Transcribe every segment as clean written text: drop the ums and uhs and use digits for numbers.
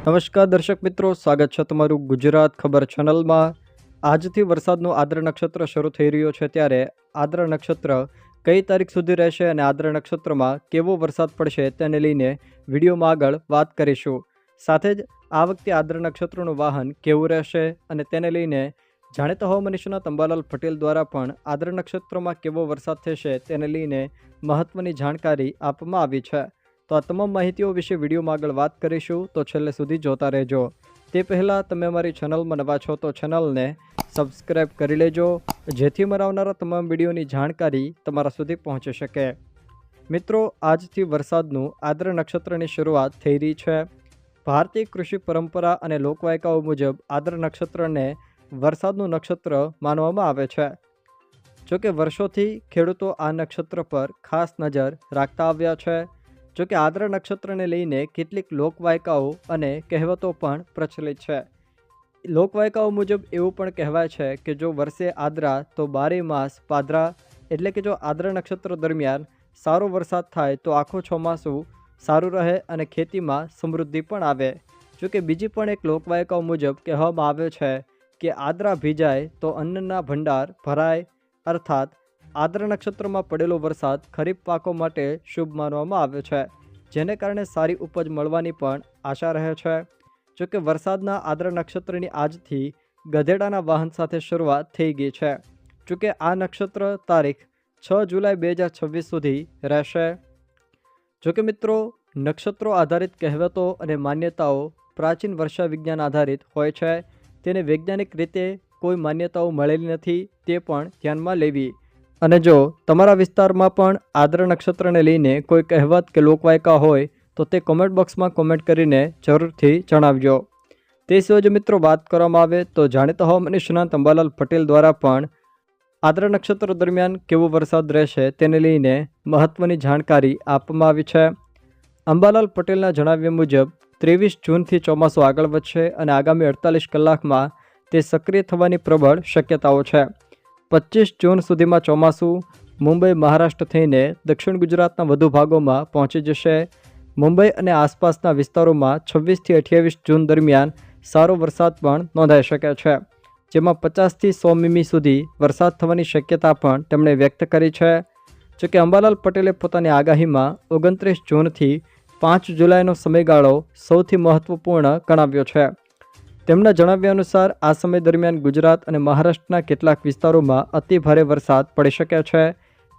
નમસ્કાર દર્શક મિત્રો, સ્વાગત છે તમારું ગુજરાત ખબર ચેનલમાં। આજથી વરસાદનું આદ્ર નક્ષત્ર શરૂ થઈ રહ્યો છે, ત્યારે આદ્ર નક્ષત્ર કઈ તારીખ સુધી રહેશે અને આદ્ર નક્ષત્રમાં કેવો વરસાદ પડશે તેને લઈને વિડીયોમાં આગળ વાત કરીશું। સાથે જ આ વખતે આદ્ર નક્ષત્રનું વાહન કેવું રહેશે અને તેને લઈને જાણીતા હવામાન નિષ્ણાત અંબાલાલ પટેલ દ્વારા પણ આદ્ર નક્ષત્રમાં કેવો વરસાદ થશે તેને લઈને મહત્વની જાણકારી આપવામાં આવી છે। તો આ તમામ માહિતીઓ વિશે વિડીયોમાં આગળ વાત કરીશું, તો છેલ્લે સુધી જોતા રહેજો। તે પહેલાં તમે અમારી ચેનલમાં નવા છો તો ચેનલને સબસ્ક્રાઈબ કરી લેજો, જેથી મારા આવનારા તમામ વિડીયોની જાણકારી તમારા સુધી પહોંચી શકે। મિત્રો, આજથી વરસાદનું આદ્ર નક્ષત્રની શરૂઆત થઈ રહી છે। ભારતીય કૃષિ પરંપરા અને લોકવાયકાઓ મુજબ આદ્ર નક્ષત્રને વરસાદનું નક્ષત્ર માનવામાં આવે છે। જોકે વર્ષોથી ખેડૂતો આ નક્ષત્ર પર ખાસ નજર રાખતા આવ્યા છે। જોકે આદ્ર નક્ષત્રને લઈને કેટલીક લોકવાયકાઓ અને કહેવતો પણ પ્રચલિત છે। લોકવાયકાઓ મુજબ એવું પણ કહેવાય છે કે જો વરસે આદ્રા તો 12 માસ પાદરા, એટલે કે જો આદ્ર નક્ષત્ર દરમિયાન સારો વરસાદ થાય તો આખું ચોમાસું સારું રહે અને ખેતીમાં સમૃદ્ધિ પણ આવે। જોકે બીજી પણ એક લોકવાયકાઓ મુજબ કહેવામાં આવે છે કે આદ્રા ભીજાય તો અન્નના ભંડાર ભરાય, અર્થાત આદ્ર નક્ષત્રમાં પડેલો વરસાદ ખરીફ પાકો માટે શુભ માનવામાં આવે છે, જેને કારણે સારી ઉપજ મળવાની પણ આશા રહે છે। જોકે વરસાદના આદ્ર નક્ષત્રની આજથી ગધેડાના વાહન સાથે શરૂઆત થઈ ગઈ છે। જોકે આ નક્ષત્ર તારીખ 6 જુલાઈ 2026 સુધી રહેશે। જોકે મિત્રો, નક્ષત્રો આધારિત કહેવતો અને માન્યતાઓ પ્રાચીન વર્ષા વિજ્ઞાન આધારિત હોય છે। તેને વૈજ્ઞાનિક રીતે કોઈ માન્યતાઓ મળેલી નથી, તે પણ ધ્યાનમાં લેવી। અને જો તમારા વિસ્તારમાં પણ આદ્ર નક્ષત્રને લઈને કોઈ કહેવત કે લોકવાયકા હોય તો તે કોમેન્ટ બોક્સમાં કોમેન્ટ કરીને જરૂરથી જણાવજો। તે સિવાય જો મિત્રો વાત કરવામાં આવે તો જાણીતા હવામાન નિષ્ણાત અંબાલાલ પટેલ દ્વારા પણ આદ્ર નક્ષત્ર દરમિયાન કેવો વરસાદ રહેશે તેને લઈને મહત્વની જાણકારી આપવામાં આવી છે। અંબાલાલ પટેલના જણાવ્યા મુજબ 23 જૂનથી ચોમાસું આગળ વધશે અને આગામી 48 કલાકમાં તે સક્રિય થવાની પ્રબળ શક્યતાઓ છે। 25 જૂન સુધીમાં ચોમાસું મુંબઈ મહારાષ્ટ્ર થઈને દક્ષિણ ગુજરાતના વધુ ભાગોમાં પહોંચી જશે। મુંબઈ અને આસપાસના વિસ્તારોમાં 26થી 28 જૂન દરમિયાન સારો વરસાદ પણ નોંધાઈ શકે છે, જેમાં 50થી 100 મીમી સુધી વરસાદ થવાની શક્યતા પણ તેમણે વ્યક્ત કરી છે। જોકે અંબાલાલ પટેલે પોતાની આગાહીમાં 29 જૂનથી 5 જુલાઈનો સમયગાળો સૌથી મહત્વપૂર્ણ ગણાવ્યો છે। તેમના જણાવ્યા અનુસાર આ સમય દરમિયાન ગુજરાત અને મહારાષ્ટ્રના કેટલાક વિસ્તારોમાં અતિ ભારે વરસાદ પડી શકે છે।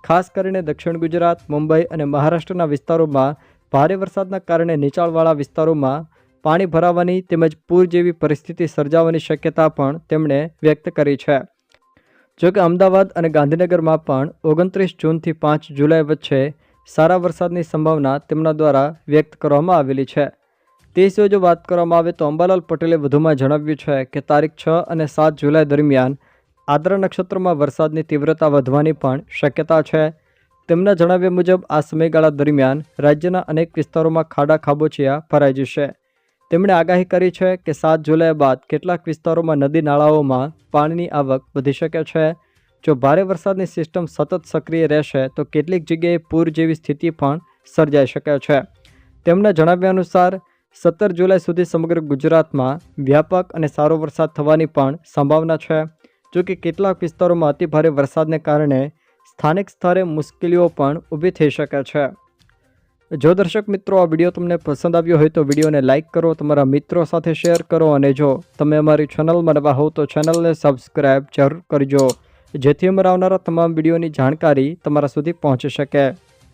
ખાસ કરીને દક્ષિણ ગુજરાત, મુંબઈ અને મહારાષ્ટ્રના વિસ્તારોમાં ભારે વરસાદના કારણે નીચાણવાળા વિસ્તારોમાં પાણી ભરાવાની તેમજ પૂર જેવી પરિસ્થિતિ સર્જાવાની શક્યતા પણ તેમણે વ્યક્ત કરી છે। જોકે અમદાવાદ અને ગાંધીનગરમાં પણ 29 જૂનથી 5 જુલાઈ વચ્ચે સારા વરસાદની સંભાવના તેમના દ્વારા વ્યક્ત કરવામાં આવેલી છે। તે સિવાય જો વાત કરવામાં આવે તો અંબાલાલ પટેલે વધુમાં જણાવ્યું છે કે તારીખ 6 અને 7 જુલાઈ દરમિયાન આદ્ર નક્ષત્રમાં વરસાદની તીવ્રતા વધવાની પણ શક્યતા છે। તેમના જણાવ્યા મુજબ આ સમયગાળા દરમિયાન રાજ્યના અનેક વિસ્તારોમાં ખાડા ખાબોચિયા ભરાઈ જશે। તેમણે આગાહી કરી છે કે 7 જુલાઈ બાદ કેટલાક વિસ્તારોમાં નદી નાળાઓમાં પાણીની આવક વધી શકે છે। જો ભારે વરસાદની સિસ્ટમ સતત સક્રિય રહેશે તો કેટલીક જગ્યાએ પૂર જેવી સ્થિતિ પણ સર્જાઈ શકે છે। તેમના જણાવ્યા અનુસાર 17 જુલાઈ સુધી સમગ્ર ગુજરાતમાં વ્યાપક અને સારો વરસાદ થવાની પણ સંભાવના છે। જોકે કેટલાક વિસ્તારોમાં અતિભારે વરસાદને કારણે સ્થાનિક સ્તરે મુશ્કેલીઓ પણ ઊભી થઈ શકે છે। જો દર્શક મિત્રો આ વિડીયો તમને પસંદ આવ્યો હોય તો વિડીયોને લાઇક કરો, તમારા મિત્રો સાથે શેર કરો અને જો તમે અમારી ચેનલમાં નવા હો તો ચેનલને સબસ્ક્રાઈબ જરૂર કરજો, જેથી અમારા આવનારા તમામ વિડીયોની જાણકારી તમારા સુધી પહોંચી શકે।